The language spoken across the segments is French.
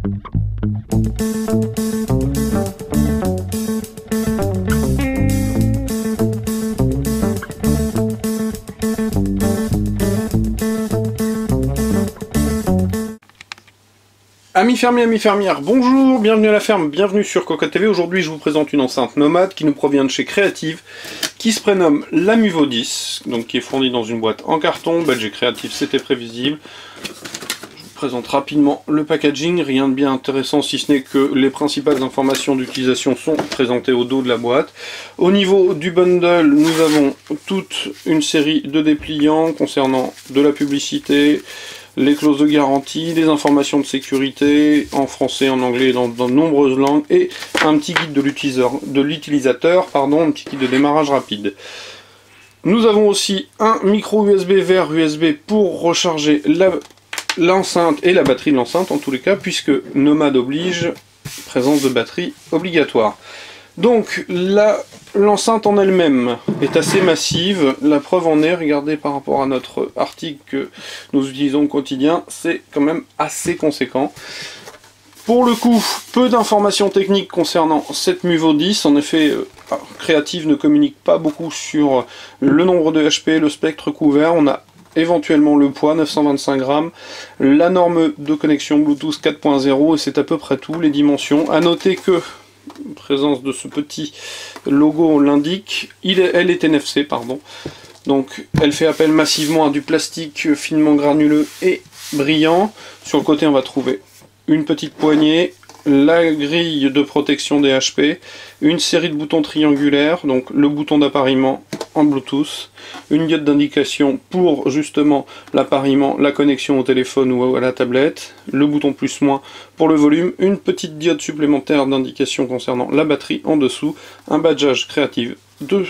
Amis fermiers, amis fermières, bonjour, bienvenue à la ferme, bienvenue sur Cocotte TV. Aujourd'hui je vous présente une enceinte nomade qui nous provient de chez Creative, qui se prénomme la Muvo 10, donc qui est fournie dans une boîte en carton, budget Creative, c'était prévisible. Je vous présente rapidement le packaging, rien de bien intéressant si ce n'est que les principales informations d'utilisation sont présentées au dos de la boîte. Au niveau du bundle, nous avons toute une série de dépliants concernant de la publicité, les clauses de garantie, des informations de sécurité en français, en anglais, dans de nombreuses langues, et un petit guide de l'utilisateur, un petit guide de démarrage rapide. Nous avons aussi un micro USB vers USB pour recharger l'enceinte et la batterie de l'enceinte en tous les cas, puisque Nomade oblige, présence de batterie obligatoire. Donc l'enceinte en elle-même est assez massive, la preuve en est, regardez par rapport à notre article que nous utilisons au quotidien, c'est quand même assez conséquent. Pour le coup, peu d'informations techniques concernant cette Muvo 10, en effet Creative ne communique pas beaucoup sur le nombre de HP, le spectre couvert, on a éventuellement le poids, 925 grammes, la norme de connexion Bluetooth 4.0 et c'est à peu près tout, les dimensions. À noter que présence de ce petit logo, on l'indique, elle est NFC, pardon. Donc elle fait appel massivement à du plastique finement granuleux et brillant. Sur le côté on va trouver une petite poignée, la grille de protection des HP, une série de boutons triangulaires, donc le bouton d'appariement en Bluetooth, une diode d'indication pour justement l'appariement, la connexion au téléphone ou à la tablette, le bouton plus-moins pour le volume, une petite diode supplémentaire d'indication concernant la batterie en dessous, un badgeage Creative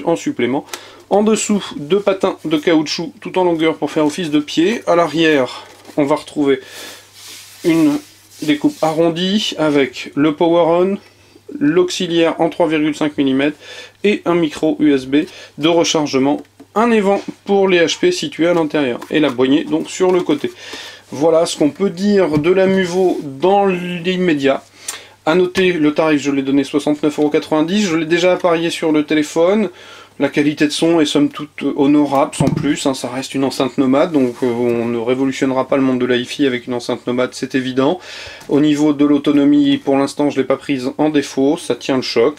en supplément, en dessous deux patins de caoutchouc tout en longueur pour faire office de pied, à l'arrière on va retrouver une découpe arrondie avec le power on, l'auxiliaire en 3,5 mm et un micro USB de rechargement, un évent pour les HP situés à l'intérieur et la poignée donc sur le côté. Voilà ce qu'on peut dire de la Muvo dans l'immédiat. A noter le tarif, je l'ai donné 69,90 €, je l'ai déjà apparié sur le téléphone. La qualité de son est somme toute honorable, sans plus, hein, ça reste une enceinte nomade, donc on ne révolutionnera pas le monde de l'hi-fi avec une enceinte nomade, c'est évident. Au niveau de l'autonomie, pour l'instant je ne l'ai pas prise en défaut, ça tient le choc.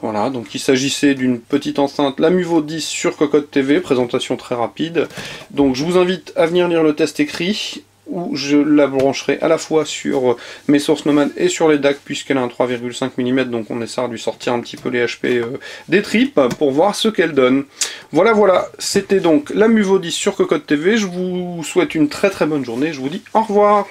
Voilà, donc il s'agissait d'une petite enceinte, la Muvo 10 sur Cocotte TV, présentation très rapide. Donc je vous invite à venir lire le test écrit, où je la brancherai à la fois sur mes sources nomades et sur les DAC puisqu'elle a un 3,5 mm, donc on essaiera de lui sortir un petit peu les HP des tripes pour voir ce qu'elle donne. Voilà, c'était donc la Muvo 10 sur Cocotte TV, je vous souhaite une très très bonne journée, je vous dis au revoir.